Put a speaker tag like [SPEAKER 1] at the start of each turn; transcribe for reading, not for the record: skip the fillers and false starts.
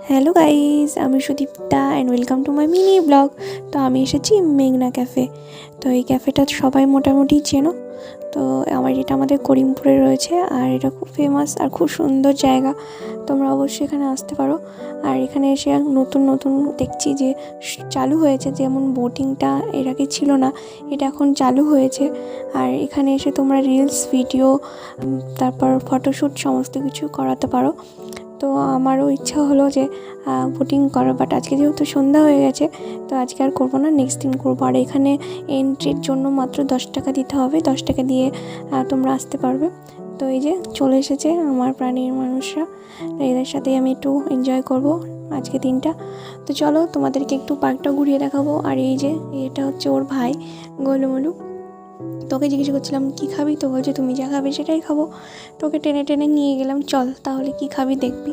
[SPEAKER 1] Hello guys, আমি Sudipta and welcome to my mini blog. তো আমি এসেছি মেঘনা ক্যাফে। তো এই ক্যাফেটা সবাই মোটামুটি চেনো। তো এটা আমাদের করিমপুরে রয়েছে, আর এটা খুব ফেমাস আর খুব সুন্দর জায়গা। তোমরা অবশ্যই এখানে আসতে পারো। আর এখানে এসে নতুন নতুন দেখছি যে চালু হয়েছে, যেমন বোটিংটা এর আগে ছিল না, এটা এখন চালু হয়েছে। আর এখানে এসে তোমরা রিলস, ভিডিও, তারপর ফটোশ্যুট সমস্ত কিছু করাতে পারো। তো আমারও ইচ্ছা হলো যে বোটিং করার, বাট আজকে যেহেতু সন্ধ্যা হয়ে গেছে তো আজকে আর করবো না, নেক্সট দিন করবো। আর এখানে এন্ট্রির জন্য মাত্র 10 টাকা দিতে হবে, 10 টাকা দিয়ে তোমরা আসতে পারবে। তো এই যে চলে এসেছে আমার প্রাণীর মানুষরা, তো এদের সাথেই আমি একটু এনজয় করব আজকে দিনটা। তো চলো তোমাদেরকে একটু পার্কটা ঘুরিয়ে দেখাবো। আর এই যে এটা হচ্ছে ওর ভাই গোলুমলু। তোকে জিজ্ঞেস করছিলাম কী খাবি, তো বলছে তুমি যা খাবে সেটাই খাবো। তোকে টেনে টেনে নিয়ে গেলাম, চল তাহলে কী খাবি দেখবি।